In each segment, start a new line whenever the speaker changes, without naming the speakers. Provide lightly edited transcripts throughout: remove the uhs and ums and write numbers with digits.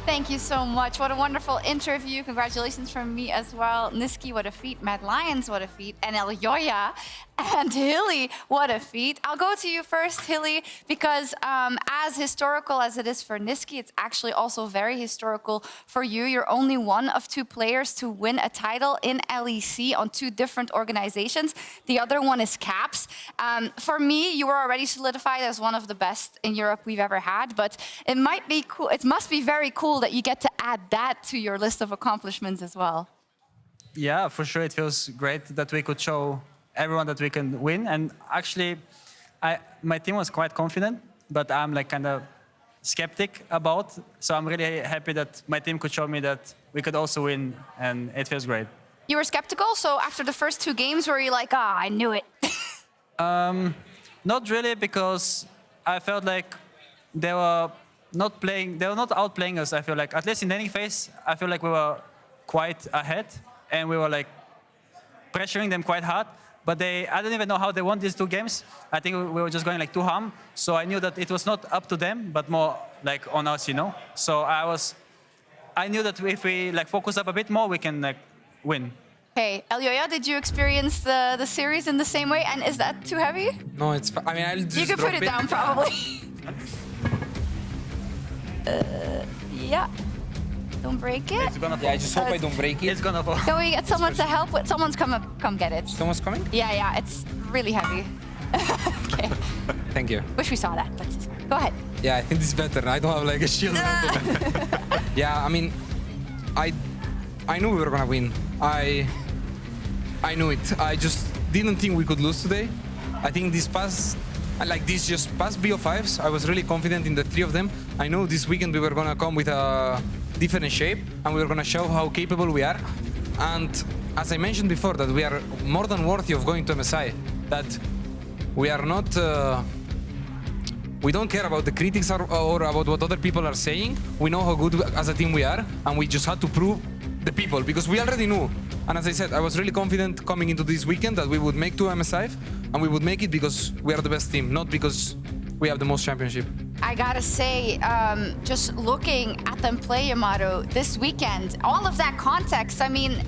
Thank you so much. What a wonderful interview. Congratulations from me as well. Niski, what a feat. Mad Lions, what a feat. And Elyoya and Hilly, what a feat. I'll go to you first, Hilly, because as historical as it is for Niski, it's actually also very historical for you. You're only one of 2 players to win a title in LEC on 2 different organizations. The other one is Caps. For me, you were already solidified as one of the best in Europe we've ever had, but it might be cool. It must be very cool that you get to add that to your list of accomplishments as well.
Yeah, for sure. It feels great that we could show everyone that we can win. And actually, my team was quite confident, but I'm like kind of skeptic about. So I'm really happy that my team could show me that we could also win, and it feels great.
You were skeptical, so after the first 2 games, were you like, ah, I knew it?
Not really, because I felt like they were not outplaying us. I feel like, at least in any phase, I feel like we were quite ahead, and we were like pressuring them quite hard. But I don't even know how they won these 2 games. I think we were just going like too harm. So I knew that it was not up to them, but more like on us, you know. So I knew that if we like focus up a bit more, we can like win.
Hey, Elyoya, did you experience the series in the same way? And is that too heavy?
No, it's fine. I mean, I'll just
You can put it down, probably. Yeah. Don't break it.
It's gonna fall.
Yeah, I just hope I don't break it.
It's gonna fall.
Can we get someone to help with? Someone's come get it.
Someone's coming?
Yeah, it's really heavy. Okay.
Thank you.
Wish we saw that, but go ahead.
Yeah, I think this is better. I don't have like a shield. Yeah, I mean, I knew we were gonna win. I knew it. I just didn't think we could lose today. I think these past BO5s, I was really confident in the 3 of them. I know this weekend we were gonna come with a different shape, and we were gonna show how capable we are. And as I mentioned before, that we are more than worthy of going to MSI. That we are not. We don't care about the critics or about what other people are saying. We know how good as a team we are, and we just had to prove the people, because we already knew. And as I said, I was really confident coming into this weekend that we would make 2 MSI, and we would make it because we are the best team, not because we have the most championship.
I gotta say, just looking at them play, Yamato, this weekend, all of that context, I mean,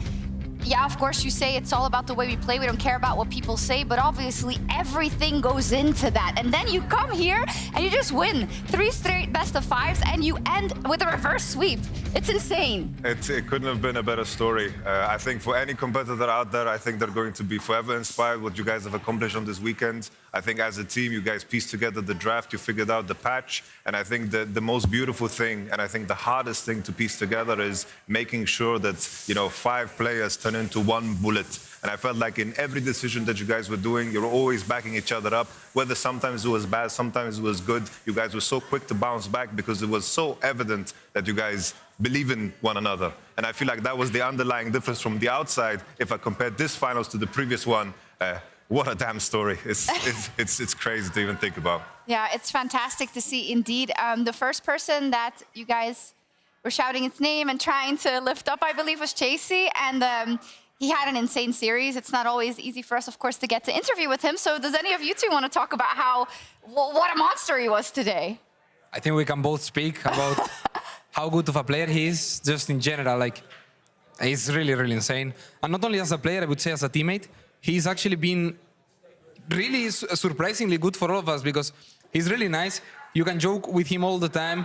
yeah, of course you say it's all about the way we play, we don't care about what people say, but obviously everything goes into that. And then you come here and you just win 3 straight best of 5s and you end with a reverse sweep. It's insane.
It couldn't have been a better story. I think for any competitor out there, I think they're going to be forever inspired what you guys have accomplished on this weekend. I think as a team, you guys pieced together the draft, you figured out the patch, and I think the most beautiful thing, and I think the hardest thing to piece together is making sure that, you know, 5 players turn into 1 bullet. And I felt like in every decision that you guys were doing, you were always backing each other up, whether sometimes it was bad, sometimes it was good. You guys were so quick to bounce back because it was so evident that you guys believe in one another. And I feel like that was the underlying difference from the outside. If I compared this finals to the previous one, what a damn story. It's crazy to even think about.
Yeah, it's fantastic to see indeed. The first person that you guys were shouting its name and trying to lift up, I believe, was Chasey. And he had an insane series. It's not always easy for us, of course, to get to interview with him. So does any of you 2 want to talk about what a monster he was today?
I think we can both speak about how good of a player he is, just in general. Like, he's really, really insane. And not only as a player, I would say as a teammate, he's actually been really surprisingly good for all of us, because he's really nice. You can joke with him all the time.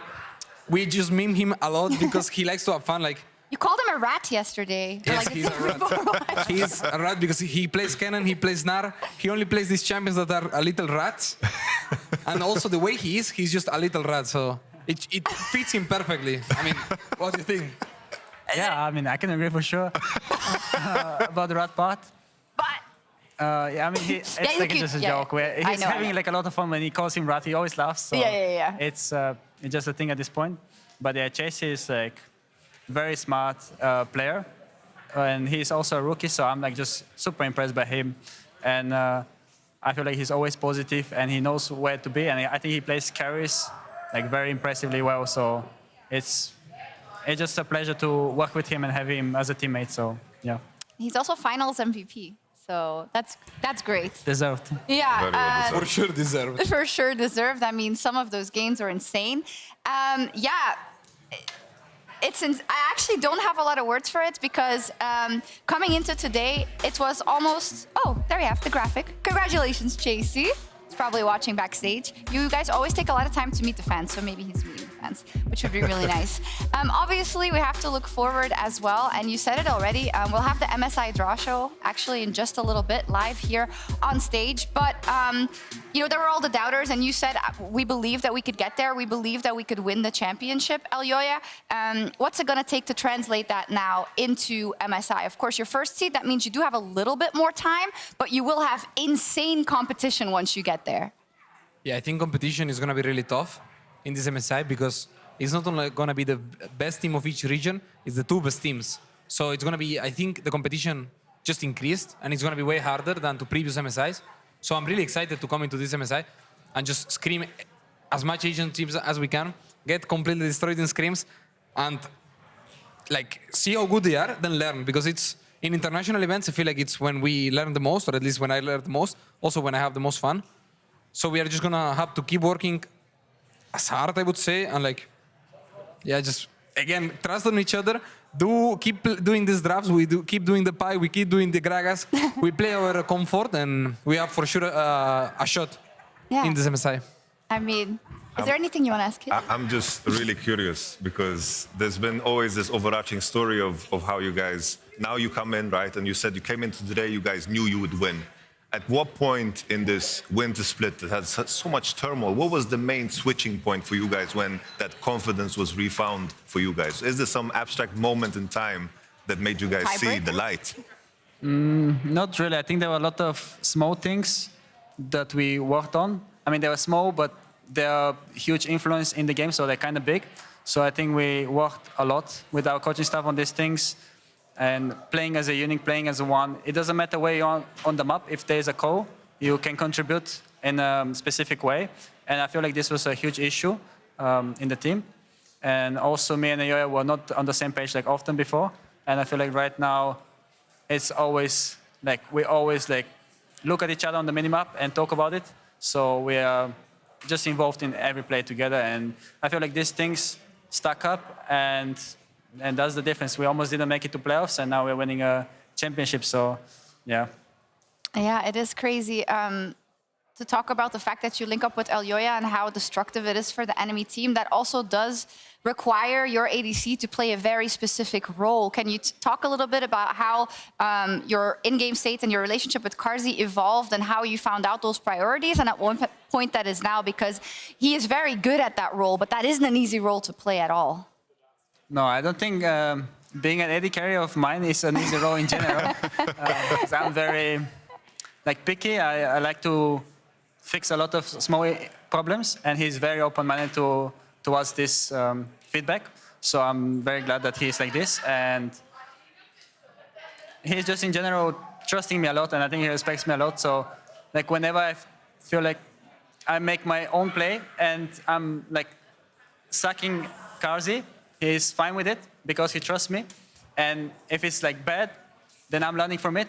We just meme him a lot because he likes to have fun. Like,
you called him a rat yesterday.
Yes, he's a rat. He's a rat because he plays Cannon, he plays Nar. He only plays these champions that are a little rats. And also the way he is, he's just a little rat. So it fits him perfectly. I mean, what do you think?
Yeah, I mean, I can agree for sure about the rat part.
But
yeah, I mean, it's like just a joke. He's having like a lot of fun when he calls him rat. He always laughs. So
yeah.
It's just a thing at this point. But yeah, Chase is like very smart player, and he's also a rookie. So I'm like just super impressed by him, and I feel like he's always positive and he knows where to be. And I think he plays carries like very impressively well. So it's just a pleasure to work with him and have him as a teammate. So yeah.
He's also finals MVP. So that's great.
Deserved.
Yeah.
For sure deserved.
For sure deserved. I mean, some of those games are insane. Yeah. I actually don't have a lot of words for it because coming into today, it was almost. Oh, there you have the graphic. Congratulations, JC. He's probably watching backstage. You guys always take a lot of time to meet the fans, so maybe he's meeting the fans, which would be really nice. Obviously, we have to look forward as well, and you said it already. We'll have the MSI draw show actually in just a little bit live here on stage. But there were all the doubters, and you said we believe that we could get there. We believe that we could win the championship, Elyoya. What's it going to take to translate that now into MSI? Of course, your first seed, that means you do have a little bit more time, but you will have insane competition once you get there.
Yeah, I think competition is going to be really tough in this MSI because it's not only going to be the best team of each region, it's the two best teams. So it's going to be, I think the competition just increased and it's going to be way harder than to previous MSIs. So I'm really excited to come into this MSI and just scream as much Asian teams as we can, get completely destroyed in scrims and like see how good they are, then learn. Because it's in international events, I feel like it's when we learn the most, or at least when I learn the most, also when I have the most fun. So we are just gonna have to keep working as hard, I would say, and like, yeah, just again trust on each other. Keep doing these drafts. Keep doing the pie. We keep doing the gragas. We play our comfort, and we have for sure a shot in this MSI.
I mean, is there anything you want to ask?
I'm just really curious because there's been always this overarching story of how you guys. Now you come in, right? And you said you came into today. You guys knew you would win. At what point in this winter split that has so much turmoil, what was the main switching point for you guys when that confidence was refound for you guys? Is there some abstract moment in time that made you guys see the light?
Not really. I think there were a lot of small things that we worked on. I mean, they were small, but they are huge influence in the game, so they're kind of big. So I think we worked a lot with our coaching staff on these things. And playing as a unit, playing as a one, it doesn't matter where you are on the map. If there's a call, you can contribute in a specific way. And I feel like this was a huge issue in the team. And also me and Elyoya were not on the same page like often before. And I feel like right now, it's always like we always like look at each other on the minimap and talk about it. So we are just involved in every play together. And I feel like these things stack up and that's the difference. We almost didn't make it to playoffs, and now we're winning a championship. So, yeah.
Yeah, it is crazy to talk about the fact that you link up with Elyoya and how destructive it is for the enemy team. That also does require your ADC to play a very specific role. Can you talk a little bit about how your in-game state and your relationship with Karzy evolved and how you found out those priorities and at one point that is now? Because he is very good at that role, but that isn't an easy role to play at all.
No, I don't think being an AD carry of mine is an easy role in general. I'm very picky. I like to fix a lot of small problems, and he's very open-minded towards this feedback. So I'm very glad that he's like this, and he's just in general trusting me a lot, and I think he respects me a lot. So like whenever I feel like I make my own play and I'm like sucking Karzy, he's fine with it because he trusts me. And if it's like bad, then I'm learning from it.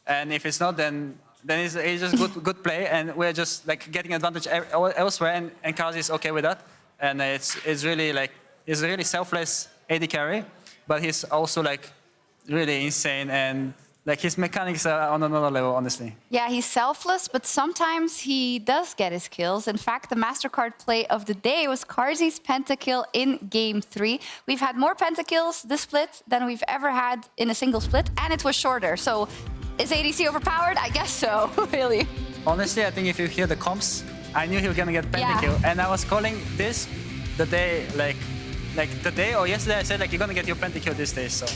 And if it's not, then it's just good play. And we're just like getting advantage elsewhere. And Karzy is okay with that. And it's really like, he's a really selfless AD carry, but he's also like really insane. And like his mechanics are on another level, honestly. Yeah,
he's selfless, but sometimes he does get his kills. In fact, the MasterCard play of the day was Karzy's pentakill in Game 3. We've had more pentakills this split than we've ever had in a single split, and it was shorter. So is ADC overpowered? I guess so, really.
Honestly, I think if you hear the comps, I knew he was gonna get pentakill. Yeah. And I was calling this the day, like today or yesterday, I said like, you're gonna get your pentakill this day, so.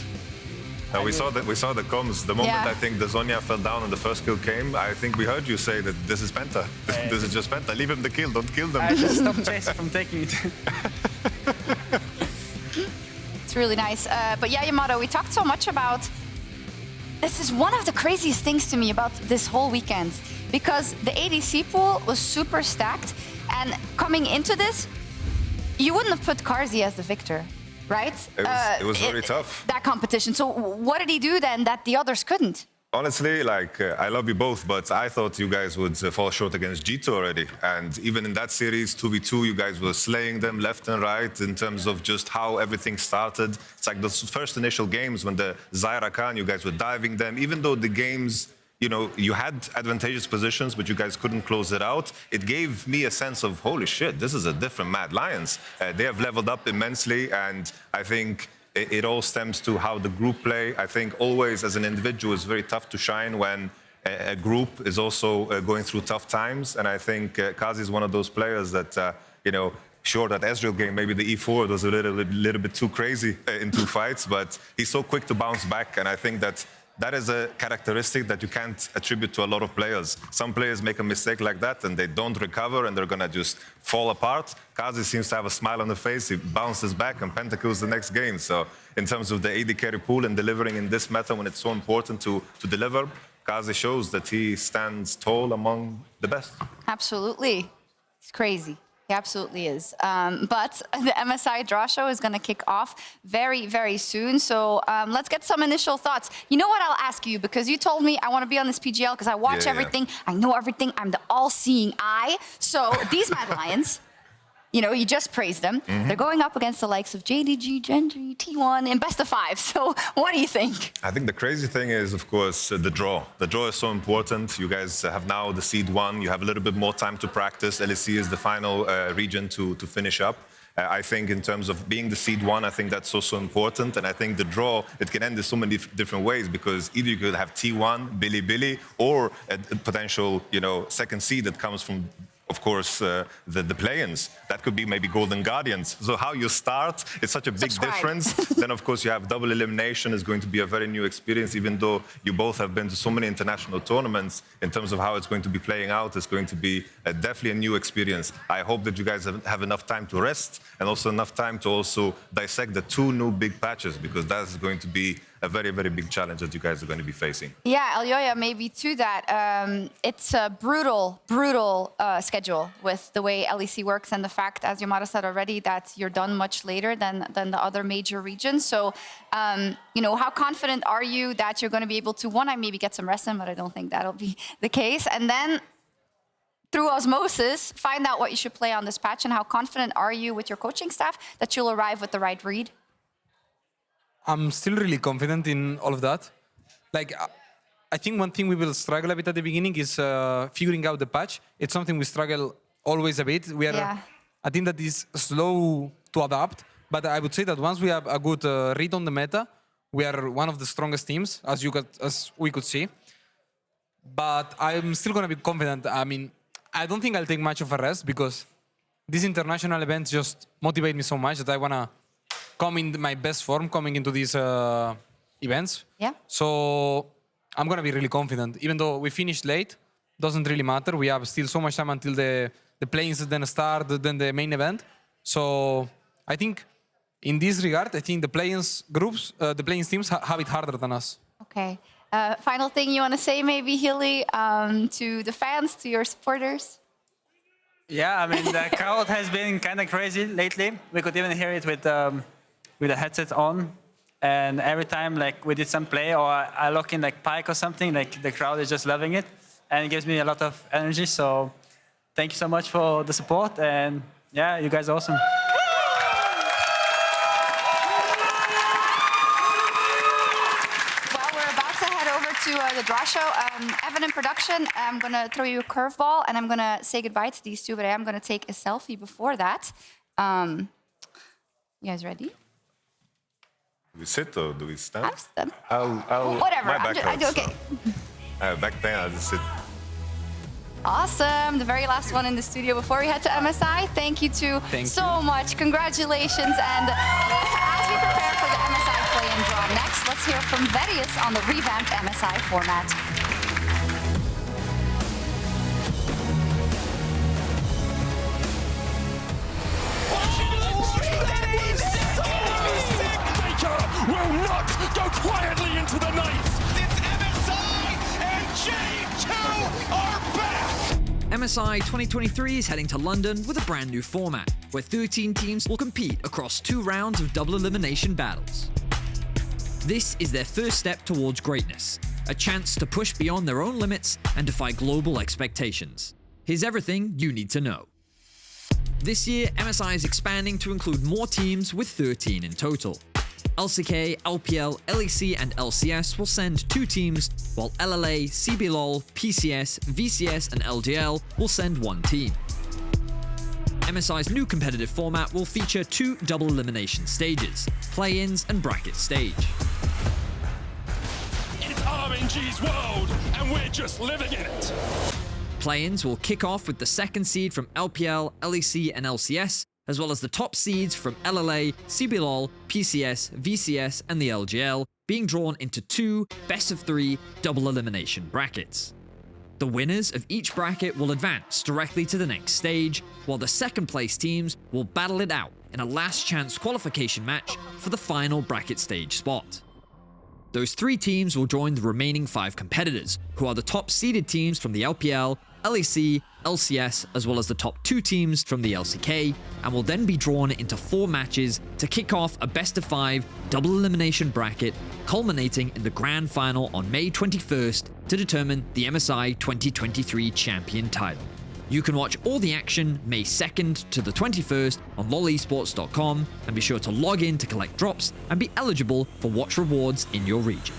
We saw the comms. The moment I think the Zhonya fell down and the first kill came, I think we heard you say that this is Penta. This is just Penta. Leave him the kill. Don't kill them.
I just stopped Chase from taking it.
It's really nice. But yeah, Yamato, we talked so much about... This is one of the craziest things to me about this whole weekend. Because the ADC pool was super stacked. And coming into this, you wouldn't have put Karzy as the victor. Right?
It was very tough.
That competition. So what did he do then that the others couldn't?
Honestly, like, I love you both, but I thought you guys would fall short against G2 already. And even in that series, 2v2, you guys were slaying them left and right in terms of just how everything started. It's like those first initial games when the Zyra Khan, you guys were diving them. Even though the games, you know, you had advantageous positions, but you guys couldn't close it out, it gave me a sense of, holy shit, this is a different Mad Lions. They have leveled up immensely, and I think it all stems to how the group play. I think always, as an individual, it's very tough to shine when a group is also going through tough times. And I think Karzy is one of those players that, you know, sure, that Ezreal game, maybe the E4 was a little bit too crazy in 2 fights, but he's so quick to bounce back. And I think that is a characteristic that you can't attribute to a lot of players. Some players make a mistake like that and they don't recover and they're gonna just fall apart. Karzy seems to have a smile on the face, he bounces back and pentakills the next game. So in terms of the AD carry pool and delivering in this meta when it's so important to deliver, Karzy shows that he stands tall among the best.
Absolutely. It's crazy. He absolutely is. But the MSI draw show is going to kick off very, very soon. So let's get some initial thoughts. You know what I'll ask you? Because you told me I want to be on this PGL because I watch everything. I know everything. I'm the all-seeing eye. So these Mad Lions, you know, you just praised them. They're going up against the likes of JDG, Genji, T1 in best of 5. So what do you think?
I think the crazy thing is, of course, the draw. The draw is so important. You guys have now the seed 1. You have a little bit more time to practice. LEC is the final region to finish up. I think in terms of being the seed 1, I think that's also important. And I think the draw, it can end in so many different ways because either you could have T1, Billy, or a potential, you know, second seed that comes from, of course, the play-ins. That could be maybe Golden Guardians. So how you start, it's such a big difference. Then, of course, you have double elimination is going to be a very new experience, even though you both have been to so many international tournaments. In terms of how it's going to be playing out, it's going to be definitely a new experience. I hope that you guys have enough time to rest and also enough time to also dissect the 2 new big patches, because that's going to be a very, very big challenge that you guys are going to be facing.
Yeah, Elyoya, maybe to that, it's a brutal schedule with the way LEC works and the fact, as Yamato said already, that you're done much later than the other major regions. So, you know, how confident are you that you're going to be able to, one, I maybe get some rest in, but I don't think that'll be the case. And then, through osmosis, find out what you should play on this patch, and how confident are you with your coaching staff that you'll arrive with the right read?
I'm still really confident in all of that. Like, I think one thing we will struggle a bit at the beginning is figuring out the patch. It's something we struggle always a bit. We are a team that is slow to adapt, but I would say that once we have a good read on the meta, we are one of the strongest teams, as we could see. But I'm still going to be confident. I mean, I don't think I'll take much of a rest because these international events just motivate me so much that I want to come in my best form coming into these events.
Yeah.
So I'm going to be really confident. Even though we finished late, doesn't really matter. We have still so much time until the play-ins then start, then the main event. So I think in this regard, I think the play-ins groups, the play-ins teams have it harder than us.
Okay. Final thing you want to say maybe, Hilly, to the fans, to your supporters?
Yeah, I mean, the crowd has been kind of crazy lately. We could even hear it with the headset on. And every time like we did some play or I look in like Pike or something, like the crowd is just loving it. And it gives me a lot of energy. So thank you so much for the support. And yeah, you guys are awesome.
Well, we're about to head over to the draw show. Evan in production, I'm going to throw you a curveball and I'm going to say goodbye to these two, but I am going to take a selfie before that. You guys ready?
Do we sit or do we stand?
I'll whatever.
My back hurts,
okay.
So I have back pain, I'll just sit.
Awesome. The very last one in the studio before we head to MSI. Thank you two so much. Congratulations. And as we prepare for the MSI play and draw next, let's hear from Various on the revamped MSI format.
Will not go quietly into the night. It's MSI and J2 are back.
MSI 2023 is heading to London with a brand new format, where 13 teams will compete across 2 rounds of double elimination battles. This is their first step towards greatness, a chance to push beyond their own limits and defy global expectations. Here's everything you need to know. This year, MSI is expanding to include more teams with 13 in total. LCK, LPL, LEC, and LCS will send 2 teams, while LLA, CBLOL, PCS, VCS, and LGL will send 1 team. MSI's new competitive format will feature 2 double elimination stages, play-ins and bracket stage.
It's RNG's world, and we're just living in it.
Play-ins will kick off with the second seed from LPL, LEC, and LCS, as well as the top seeds from LLA, CBLOL, PCS, VCS, and the LGL being drawn into 2 best-of-3 double elimination brackets. The winners of each bracket will advance directly to the next stage, while the second-place teams will battle it out in a last-chance qualification match for the final bracket stage spot. Those 3 teams will join the remaining 5 competitors, who are the top-seeded teams from the LPL, LEC, LCS, as well as the top 2 teams from the LCK, and will then be drawn into 4 matches to kick off a best-of-5 double elimination bracket, culminating in the grand final on May 21st to determine the MSI 2023 champion title. You can watch all the action May 2nd to the 21st on lolesports.com, and be sure to log in to collect drops and be eligible for watch rewards in your region.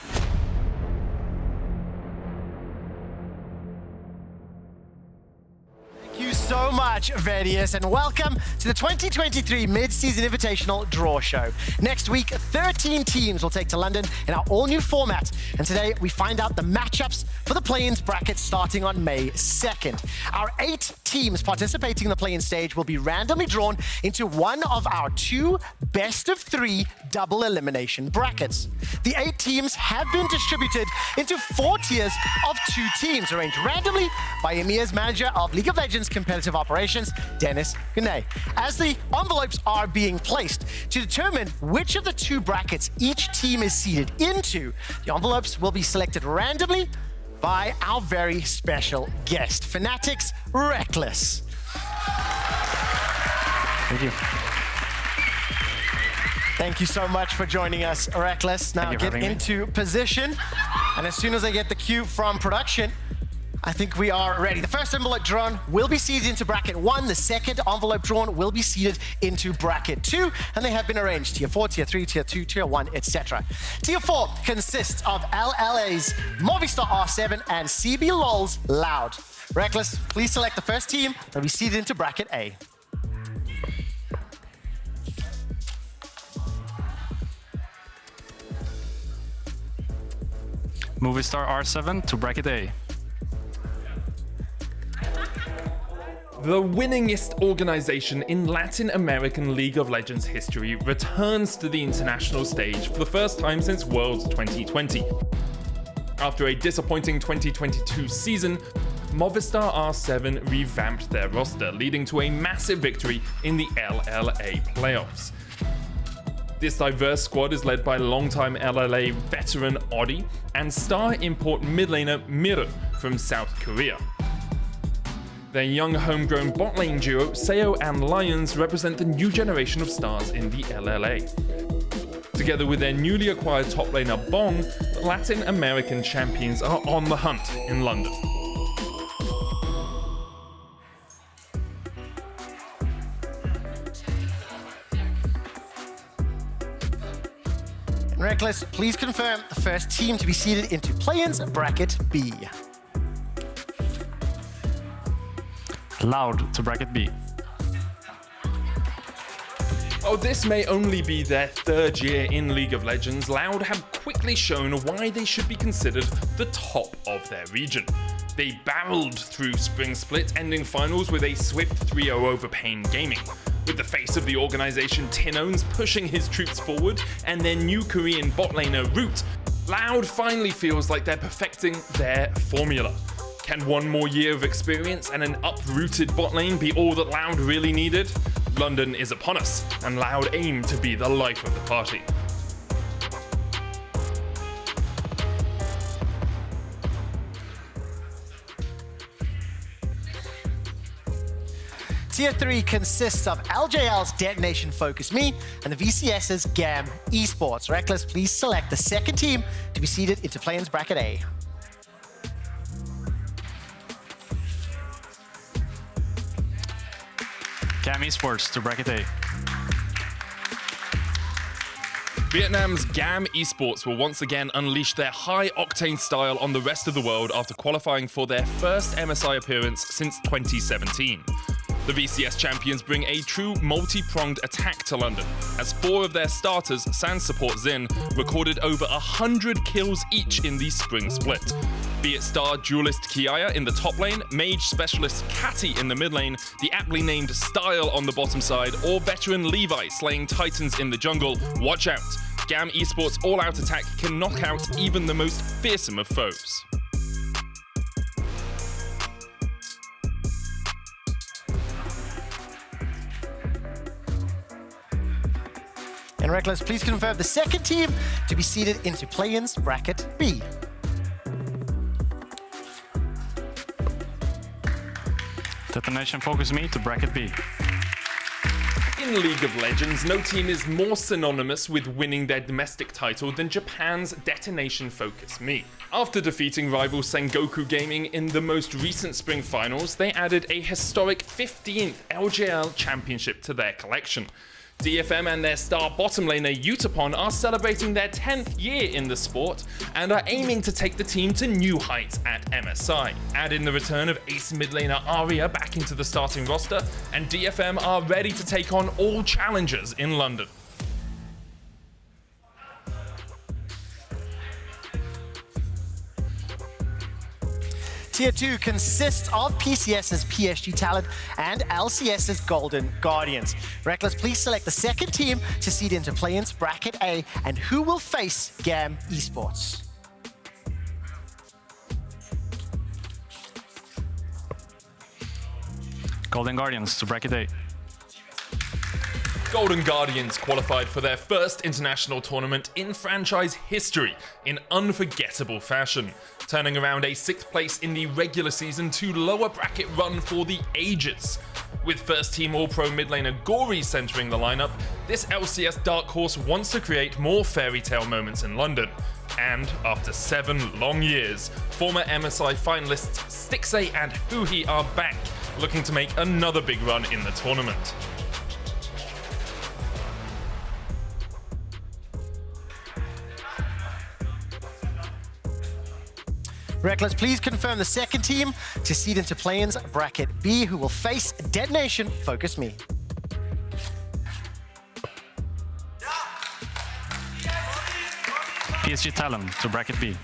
Thank you so much, BDS, and welcome to the 2023 Mid-Season Invitational Draw Show. Next week, 13 teams will take to London in our all-new format, and today we find out the matchups for the play-ins bracket starting on May 2nd. Our 8 teams participating in the play-in stage will be randomly drawn into one of our 2 best-of-3 double elimination brackets. The 8 teams have been distributed into 4 tiers of 2 teams, arranged randomly by EMEA's manager of League of Legends competitive operations, Dennis Gunay. As the envelopes are being placed to determine which of the 2 brackets each team is seeded into, the envelopes will be selected randomly by our very special guest, Fnatic's Rekkles. Thank you. Thank you so much for joining us, Rekkles. Now get into position, and as soon as I get the cue from production, I think we are ready. The first envelope drawn will be seeded into bracket 1. The second envelope drawn will be seeded into bracket 2. And they have been arranged tier 4, tier 3, tier 2, tier 1, etc. Tier 4 consists of LLA's Movistar R7 and CBLOL's Loud. Rekkles, please select the first team that will be seeded into bracket A.
Movistar R7 to bracket A.
The winningest organization in Latin American League of Legends history returns to the international stage for the first time since Worlds 2020. After a disappointing 2022 season, Movistar R7 revamped their roster, leading to a massive victory in the LLA playoffs. This diverse squad is led by longtime LLA veteran Odi and star import mid laner Miru from South Korea. Their young homegrown bot lane duo, Seo and Lions, represent the new generation of stars in the LLA. Together with their newly acquired top laner Bong, the Latin American champions are on the hunt in London.
Rekkles, please confirm the first team to be seeded into play-ins bracket B.
Loud to bracket B.
Though this may only be their 3rd year in League of Legends, Loud have quickly shown why they should be considered the top of their region. They barreled through Spring Split, ending finals with a swift 3-0 over Pain Gaming, with the face of the organization Tinones pushing his troops forward and their new Korean bot laner Root. Loud finally feels like they're perfecting their formula. Can one more year of experience and an uprooted bot lane be all that Loud really needed? London is upon us, and Loud aim to be the life of the party.
Tier 3 consists of LJL's Detonation Focus Me and the VCS's GAM Esports. Rekkles, please select the second team to be seeded into play-ins bracket A.
GAM Esports to bracket A.
Vietnam's GAM Esports will once again unleash their high-octane style on the rest of the world after qualifying for their first MSI appearance since 2017. The VCS champions bring a true multi-pronged attack to London, as 4 of their starters, Sans Support Xin, recorded over 100 kills each in the spring split. Be it star duelist Kiaya in the top lane, mage specialist Catty in the mid lane, the aptly named Style on the bottom side, or veteran Levi slaying titans in the jungle, watch out. GAM Esports all-out attack can knock out even the most fearsome of foes.
And Rekkles, please confirm the second team to be seeded into play-ins bracket B.
Detonation Focus Me to bracket B.
In League of Legends, no team is more synonymous with winning their domestic title than Japan's Detonation Focus Me. After defeating rival Sengoku Gaming in the most recent spring finals, they added a historic 15th LJL championship to their collection. DFM and their star bottom laner Utapon are celebrating their 10th year in the sport and are aiming to take the team to new heights at MSI. Add in the return of ace mid laner Arya back into the starting roster, and DFM are ready to take on all challengers in London.
Tier 2 consists of PCS's PSG Talent and LCS's Golden Guardians. Rekkles, please select the second team to seed into play-ins bracket A, and who will face GAM Esports.
Golden Guardians to bracket A.
Golden Guardians qualified for their first international tournament in franchise history in unforgettable fashion, turning around a 6th place in the regular season to lower bracket run for the ages. With first team All-Pro mid laner Gory centering the lineup, this LCS dark horse wants to create more fairy tale moments in London. And after 7 long years, former MSI finalists Stixay and Huhi are back, looking to make another big run in the tournament.
Rekkles, please confirm the second team to seed into play-ins bracket B, who will face Detonation Focus Me.
PSG Talent to bracket B.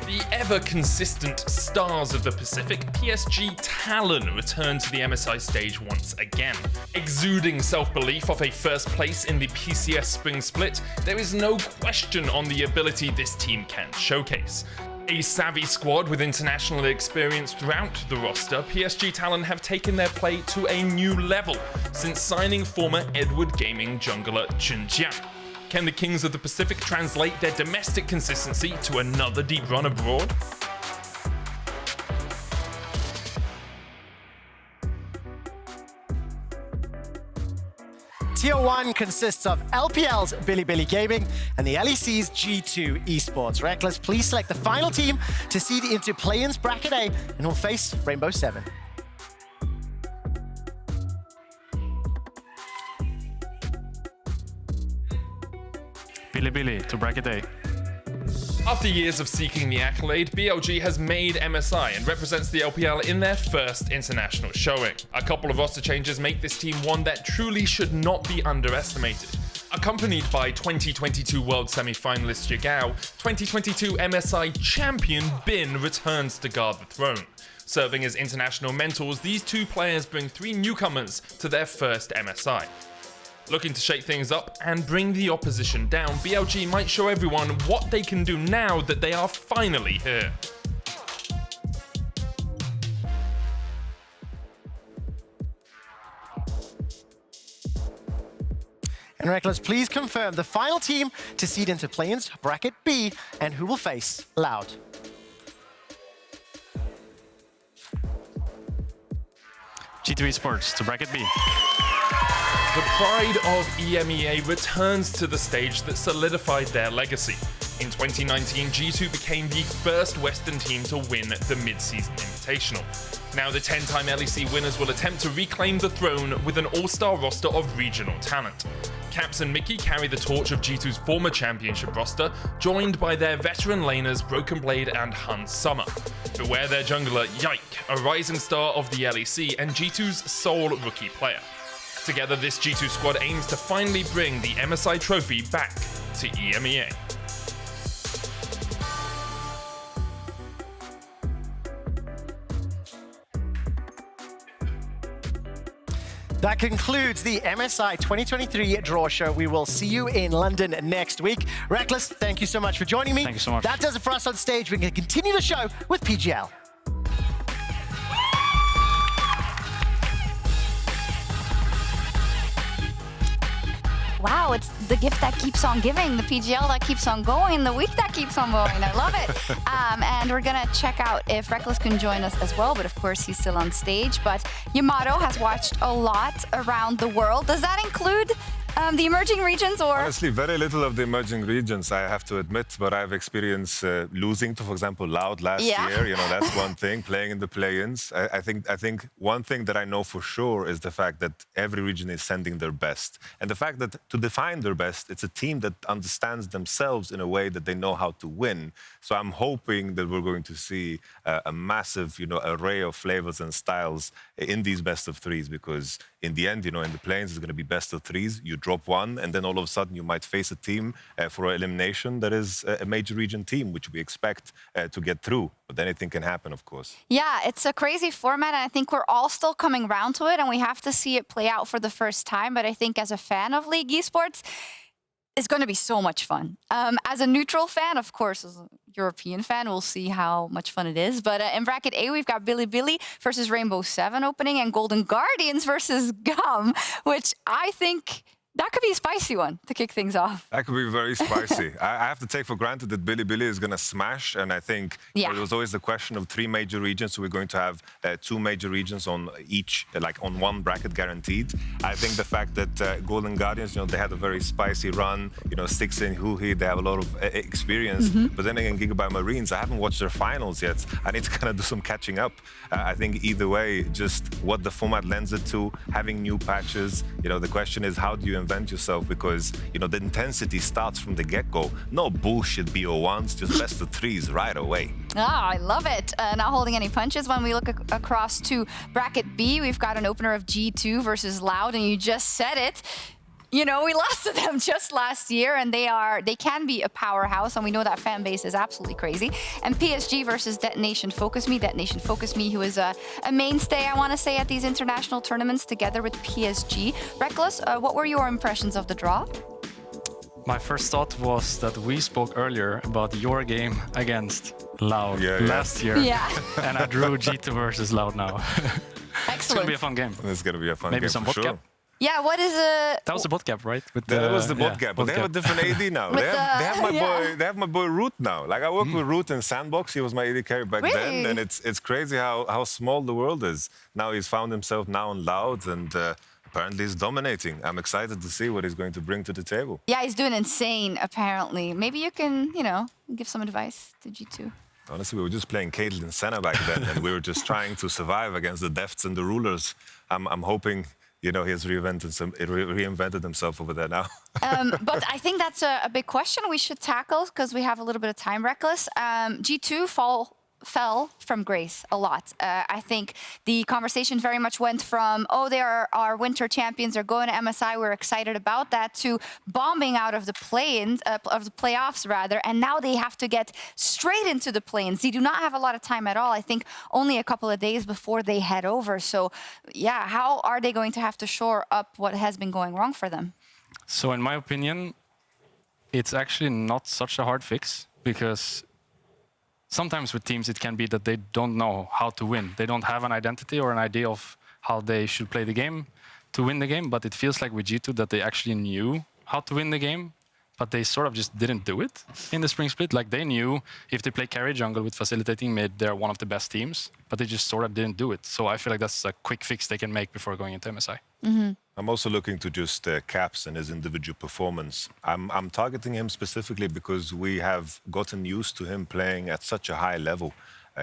The ever-consistent stars of the Pacific, PSG Talon, return to the MSI stage once again. Exuding self-belief off a first place in the PCS Spring Split, there is no question on the ability this team can showcase. A savvy squad with international experience throughout the roster, PSG Talon have taken their play to a new level since signing former Edward Gaming jungler Chunjiang. Can the Kings of the Pacific translate their domestic consistency to another deep run abroad?
Tier 1 consists of LPL's Bilibili Gaming and the LEC's G2 Esports. Rekkles, please select the final team to seed into play-ins bracket A, and will face Rainbow 7.
Bilibili to bracket A.
After years of seeking the accolade, BLG has made MSI and represents the LPL in their first international showing. A couple of roster changes make this team one that truly should not be underestimated. Accompanied by 2022 World Semi-Finalist Yagao, 2022 MSI champion Bin returns to guard the throne. Serving as international mentors, these two players bring 3 newcomers to their first MSI. Looking to shake things up and bring the opposition down, BLG might show everyone what they can do now that they are finally here.
And Rekkles, please confirm the final team to seed into play-ins bracket B, and who will face Loud.
G2 Esports to bracket B.
The pride of EMEA returns to the stage that solidified their legacy. In 2019, G2 became the first Western team to win the mid-season invitational. Now the 10-time LEC winners will attempt to reclaim the throne with an all-star roster of regional talent. Caps and Mickey carry the torch of G2's former championship roster, joined by their veteran laners Broken Blade and Hun Summer. Beware their jungler Yike, a rising star of the LEC and G2's sole rookie player. Together, this G2 squad aims to finally bring the MSI trophy back to EMEA.
That concludes the MSI 2023 Draw Show. We will see you in London next week. Rekkles, thank you so much for joining me.
Thank you so much.
That does it for us on stage. We can continue the show with PGL.
Wow, it's the gift that keeps on giving, the PGL that keeps on going, the week that keeps on going. I love it. And we're going to check out if Rekkles can join us as well, but of course he's still on stage. But Yamato has watched a lot around the world. Does that include the emerging regions, or?
Honestly, very little of the emerging regions, I have to admit, but I've experienced losing to, for example, Loud last year. You know, that's one thing, playing in the play-ins. I think one thing that I know for sure is the fact that every region is sending their best. And the fact that to define their best, it's a team that understands themselves in a way that they know how to win. So I'm hoping that we're going to see a massive, array of flavors and styles in these best of threes, because in the end, in the play-ins, it's going to be best of threes. You drop one, and then all of a sudden you might face a team for elimination that is a major region team, which we expect to get through. But anything can happen, of course.
Yeah, it's a crazy format, and I think we're all still coming around to it, and we have to see it play out for the first time. But I think as a fan of League Esports, it's going to be so much fun. As a neutral fan, of course, as a European fan, we'll see how much fun it is. But in bracket A, we've got Billy Billy versus Rainbow 7 opening, and Golden Guardians versus Gum, which I think that could be a spicy one to kick things off.
That could be very spicy. I have to take for granted that Billy Billy is going to smash. And I think there was always the question of 3 major regions. So we're going to have 2 major regions on each, like on one bracket guaranteed. I think the fact that Golden Guardians, they had a very spicy run, Six in Huhi, they have a lot of experience. But then again, Gigabyte Marines, I haven't watched their finals yet. I need to kind of do some catching up. I think either way, just what the format lends it to, having new patches. The question is, how do you invent yourself, because the intensity starts from the get-go. No bullshit BO1s, just best of threes right away.
I love it. Not holding any punches. When we look across to bracket B, we've got an opener of G2 versus Loud, and you just said it. We lost to them just last year, and they can be a powerhouse, and we know that fan base is absolutely crazy. And PSG versus Detonation Focus Me. Detonation Focus Me, who is a mainstay, I want to say, at these international tournaments together with PSG. Rekkles, what were your impressions of the draw?
My first thought was that we spoke earlier about your game against Loud last year.
Yeah.
And I drew G2 versus Loud now.
Excellent.
It's going to be a fun game.
It's going to be a fun
Maybe
game
some
for
bot
sure.
cap.
Yeah, what is a...
That was the bot cap, right?
That was the bot cap, but they have a different AD now. They have my boy Root now. Like, I worked with Root in Sandbox. He was my AD carry back then, and it's crazy how small the world is. Now he's found himself now on Loud, and apparently he's dominating. I'm excited to see what he's going to bring to the table.
Yeah, he's doing insane, apparently. Maybe you can, give some advice to G2.
Honestly, we were just playing Caitlyn Senna back then, and we were just trying to survive against the Defts and the Rulers. I'm hoping... he has reinvented himself over there now.
But I think that's a big question we should tackle, because we have a little bit of time, Rekkles. G2 fell from grace a lot. I think the conversation very much went from, they are our winter champions, they're going to MSI, we're excited about that, to bombing out of the play-ins, of the playoffs rather, and now they have to get straight into the play-ins. They do not have a lot of time at all. I think only a couple of days before they head over. So yeah, how are they going to have to shore up what has been going wrong for them?
So in my opinion, it's actually not such a hard fix, because sometimes with teams, it can be that they don't know how to win. They don't have an identity or an idea of how they should play the game to win the game. But it feels like with G2 that they actually knew how to win the game. but they sort of just didn't do it in the spring split. Like they knew if they play carry jungle with facilitating mid, they're one of the best teams, but they just sort of didn't do it. So I feel like that's a quick fix they can make before going into MSI.
I'm also looking to just Caps and his individual performance. I'm targeting him specifically because we have gotten used to him playing at such a high level.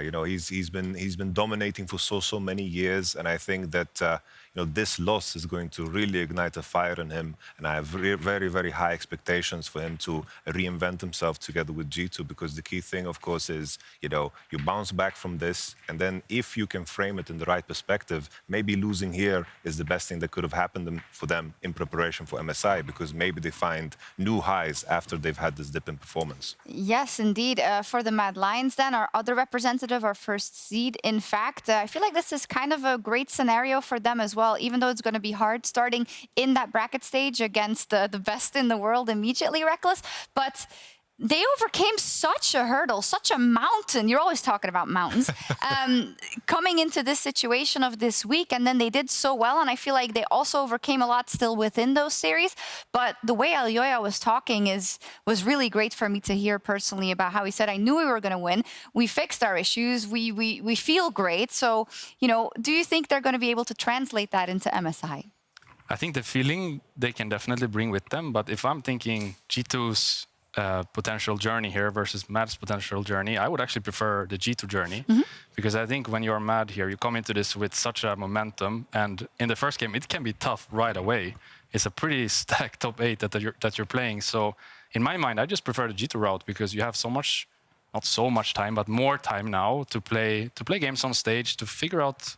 You know, he's been dominating for so many years, and I think that you know, this loss is going to really ignite a fire in him, and I have very high expectations for him to reinvent himself together with G2, because the key thing, of course, is, you know, you bounce back from this, and then if you can frame it in the right perspective, maybe losing here is the best thing that could have happened for them in preparation for MSI, because maybe they find new highs after they've had this dip in performance.
Yes, indeed. For the Mad Lions, then, our other representative, our first seed, in fact, I feel like this is kind of a great scenario for them as well, even though it's going to be hard starting in that bracket stage against the best in the world immediately, Rekkles. But they overcame such a hurdle, such a mountain. You're always talking about mountains. Coming into this situation of this week, and then they did so well, and I feel like they also overcame a lot still within those series. But the way Elyoya was talking was really great for me to hear personally, about how he said, I knew we were going to win. We fixed our issues. We feel great. So, you know, do you think they're going to be able to translate that into MSI?
I think the feeling they can definitely bring with them, but if I'm thinking G2's potential journey here versus Mad's potential journey, I would actually prefer the G2 journey, because I think when you're Mad here, you come into this with such a momentum, and in the first game, it can be tough right away. It's a pretty stacked top 8 that you're playing. So in my mind, I just prefer the G2 route, because you have so much, not so much time, but more time now to play games on stage, to figure out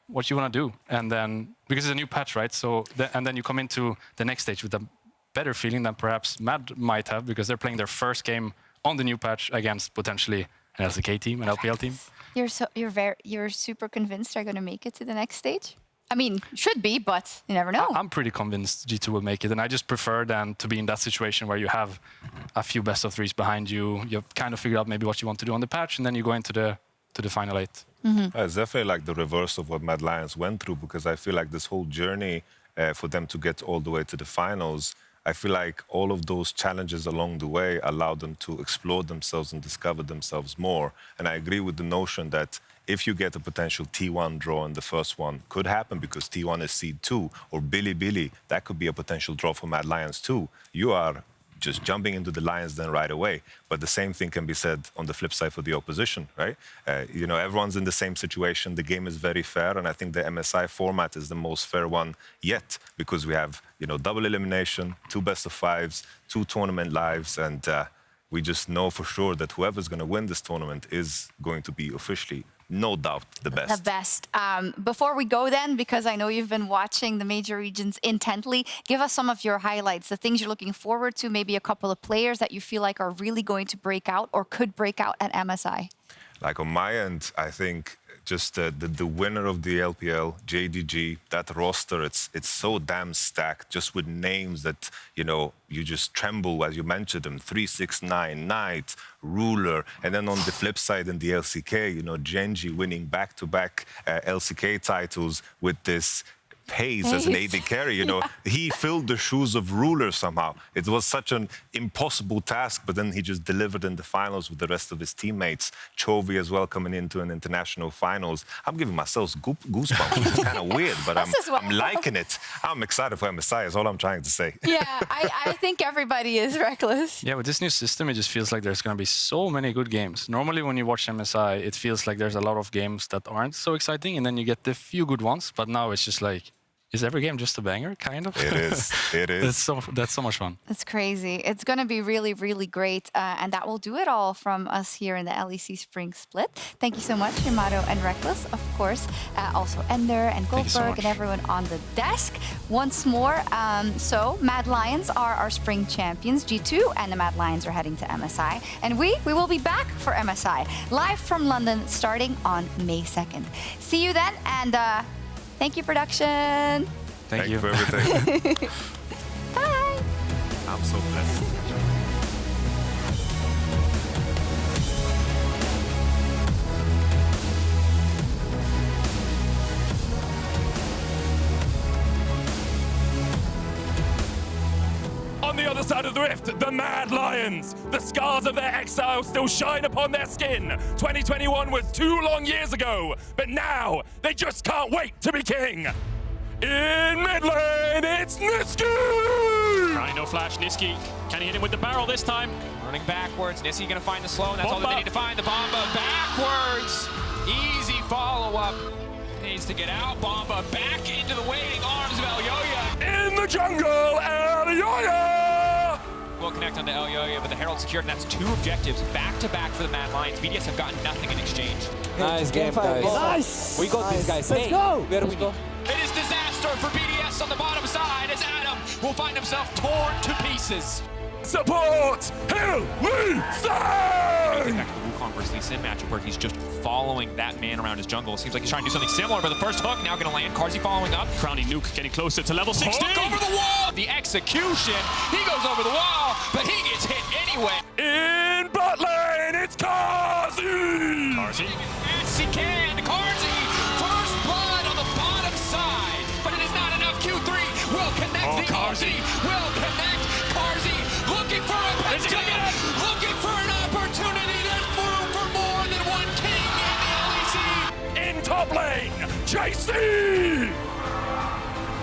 what you want to do. And then, because it's a new patch, right? So, and then you come into the next stage with a better feeling than perhaps Mad might have, because they're playing their first game on the new patch against potentially an LCK team, an LPL team.
You're super convinced they're going to make it to the next stage? I mean, should be, but you never know.
I'm pretty convinced G2 will make it, and I just prefer then to be in that situation where you have a few best of threes behind you. You've kind of figured out maybe what you want to do on the patch, and then you go into the final 8.
It's definitely like the reverse of what Mad Lions went through, because I feel like this whole journey for them to get all the way to the finals, I feel like all of those challenges along the way allowed them to explore themselves and discover themselves more. And I agree with the notion that if you get a potential T1 draw in the first one, could happen because T1 is seed 2, or Billy, that could be a potential draw for Mad Lions too. You are just jumping into the Lions then right away. But the same thing can be said on the flip side for the opposition, right? You know, everyone's in the same situation. The game is very fair, and I think the MSI format is the most fair one yet, because we have, you know, double elimination, 2 best-of-5s, 2 tournament lives, and we just know for sure that whoever's going to win this tournament is going to be officially, no doubt, the best.
The best. Before we go then, because I know you've been watching the major regions intently, give us some of your highlights, the things you're looking forward to, maybe a couple of players that you feel like are really going to break out or could break out at MSI.
Like on my end, I think just the winner of the LPL, JDG, that roster, it's so damn stacked, just with names that, you know, you just tremble as you mentioned them. 369, Knight, Ruler, and then on the flip side in the LCK, you know, Genji winning back-to-back LCK titles with this pace as an AD carry, you know. He filled the shoes of Ruler somehow. It was such an impossible task, but then he just delivered in the finals with the rest of his teammates. Chovy as well coming into an international finals. I'm giving myself goosebumps. It's kind of weird, but I'm liking it. I'm excited for MSI, is all I'm trying to say.
Yeah, I think everybody is, Rekkles.
Yeah, with this new system, it just feels like there's going to be so many good games. Normally, when you watch MSI, it feels like there's a lot of games that aren't so exciting, and then you get the few good ones. But now it's just like, is every game just a banger, kind of?
It is. It is.
That's so much fun.
It's crazy. It's going to be really, really great. And that will do it all from us here in the LEC Spring Split. Thank you so much, Yamato and Rekkles, of course. Also Ender and Goldberg and everyone on the desk. Once more, so Mad Lions are our spring champions. G2 and the Mad Lions are heading to MSI. And we will be back for MSI, live from London, starting on May 2nd. See you then, and thank you, production.
Thank you
for everything.
Bye.
I'm so blessed.
On
the other side of the rift, the Mad Lions. The scars of their exile still shine upon their skin. 2021 was 2 long years ago, but now they just can't wait to be king. In mid lane, it's Niski!
Trying no flash, Niski. Can he hit him with the barrel this time?
Running backwards, Niski gonna find the slow, and that's all
Bomba.
they need to find. The Bomba backwards! Easy follow-up. Needs to get out. Bomba back into the waiting arms of Elyoya.
In the jungle, Elyoya!
Will connect onto Elyoya, but the Herald secured, and that's 2 objectives back-to-back for the Mad Lions. BDS have gotten nothing in exchange.
Nice game, guys.
Nice!
We got these guys.
Let's
Hey,
go!
where do we go?
It is disaster for BDS on the bottom side as Adam will find himself torn to pieces.
Support Hylissang!
Back to the Wukong versus Lee Sin matchup where he's just following that man around his jungle. Seems like he's trying to do something similar, but the first hook now gonna land. Karzy following up.
Crowning Nuke getting closer to level 16.
Hook over the wall! The execution! He goes over the wall, but he gets hit anyway.
In bot lane, it's Karzy!
Karzy.
Yes, he can! Karzy! First blood on the bottom side! But it is not enough. Q3 will connect the
Karzy.
ulti. Will connect. Karzy looking for a pentagon! Looking for an opportunity. There's room for more than one king in the LEC!
In top lane, JC!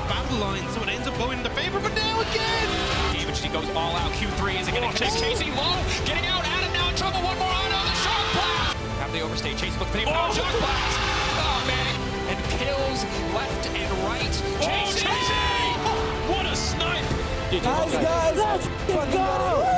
Battle line, so it ends up going in the favor, but now again!
Damage, he goes all out. Q3 is it gonna connect? Chasing low, getting out. Adam now in trouble. One more auto. The Shock Blast! Have they overstayed? Chase looks pretty power. Shock Blast! Oh man! And kills left and right. Chasing!
What a snipe!
Nice, guys! Let's go!